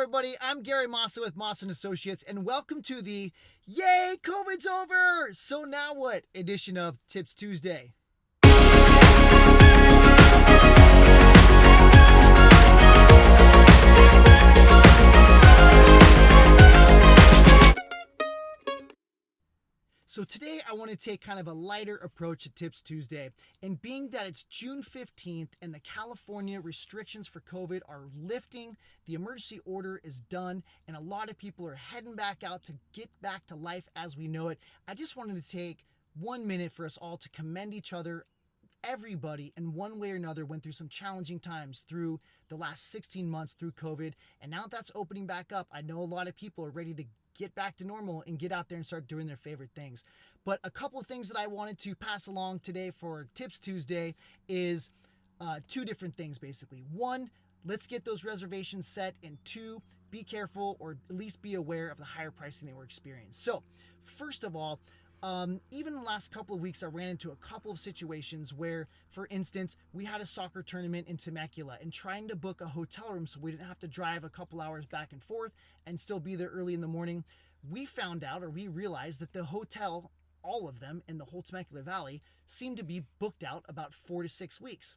everybody. I'm Gary Massa with Massa & Associates, and welcome to the Yay, COVID's Over! So now what edition of Tips Tuesday. So today I want to take kind of a lighter approach to Tips Tuesday, and being that it's June 15th and the California restrictions for COVID are lifting, the emergency order is done, and a lot of people are heading back out to get back to life as we know it. I just wanted to take 1 minute for us all to commend each other. Everybody in one way or another went through some challenging times through the last 16 months through COVID, and now that's opening back up. I know a lot of people are ready to get back to normal and get out there and start doing their favorite things. But a couple of things that I wanted to pass along today for Tips Tuesday is two different things basically. One, let's get those reservations set, and two, be careful or at least be aware of the higher pricing that we're experiencing. So first of all, even in the last couple of weeks, I ran into a couple of situations where, for instance, we had a soccer tournament in Temecula, and trying to book a hotel room so we didn't have to drive a couple hours back and forth and still be there early in the morning, we found out, or we realized, that the hotel, all of them in the whole Temecula Valley, seemed to be booked out about 4 to 6 weeks.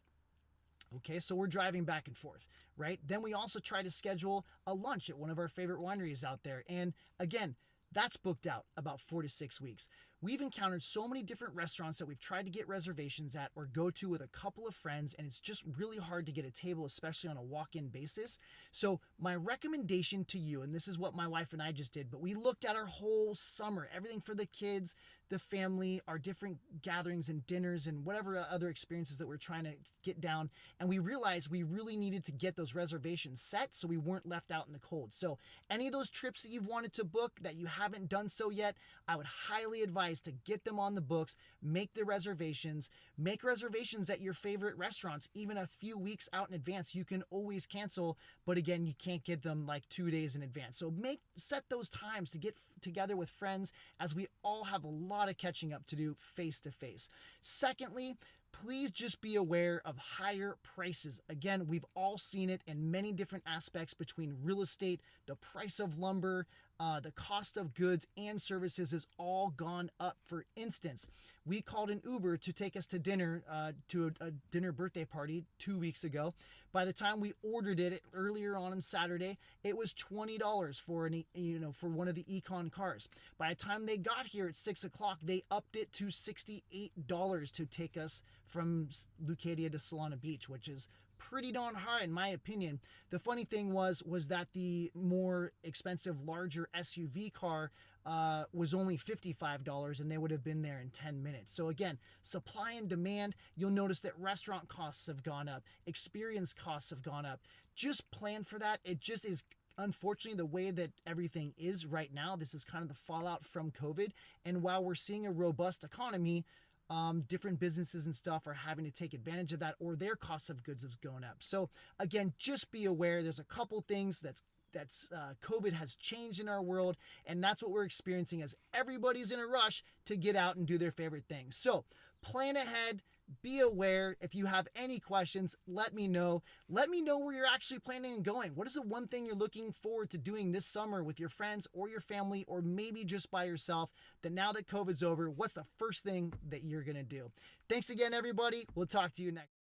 Okay, so we're driving back and forth, right? Then we also tried to schedule a lunch at one of our favorite wineries out there, and again, that's booked out about 4 to 6 weeks. We've encountered so many different restaurants that we've tried to get reservations at or go to with a couple of friends, and it's just really hard to get a table, especially on a walk-in basis. So my recommendation to you, and this is what my wife and I just did, but we looked at our whole summer, everything for the kids, the family, our different gatherings and dinners and whatever other experiences that we're trying to get down, and we realized we really needed to get those reservations set so we weren't left out in the cold. So any of those trips that you've wanted to book that you haven't done so yet, I would highly advise to get them on the books, make the reservations, make reservations at your favorite restaurants, even a few weeks out in advance. You can always cancel, but again, you can't get them like 2 days in advance. So set those times to get together with friends, as we all have a lot of catching up to do face to face. Secondly, please just be aware of higher prices. Again, we've all seen it in many different aspects between real estate, the price of lumber, the cost of goods and services has all gone up. For instance, we called an Uber to take us to dinner, to a dinner birthday party 2 weeks ago. By the time we ordered it earlier on Saturday, it was $20 for for one of the Econ cars. By the time they got here at 6 o'clock, they upped it to $68 to take us from Leucadia to Solana Beach, which is pretty darn high in my opinion. The funny thing was that the more expensive, larger SUV car was only $55, and they would have been there in 10 minutes. So again, supply and demand. You'll notice that restaurant costs have gone up, experience costs have gone up. Just plan for that. It just is unfortunately the way that everything is right now. This is kind of the fallout from COVID, and while we're seeing a robust economy, different businesses and stuff are having to take advantage of that, or their cost of goods is going up. So again, just be aware. There's a couple things that's COVID has changed in our world, and that's what we're experiencing as everybody's in a rush to get out and do their favorite things. So plan ahead. Be aware. If you have any questions, let me know. Let me know where you're actually planning on going. What is the one thing you're looking forward to doing this summer with your friends or your family, or maybe just by yourself, that now that COVID's over, what's the first thing that you're going to do? Thanks again, everybody. We'll talk to you next.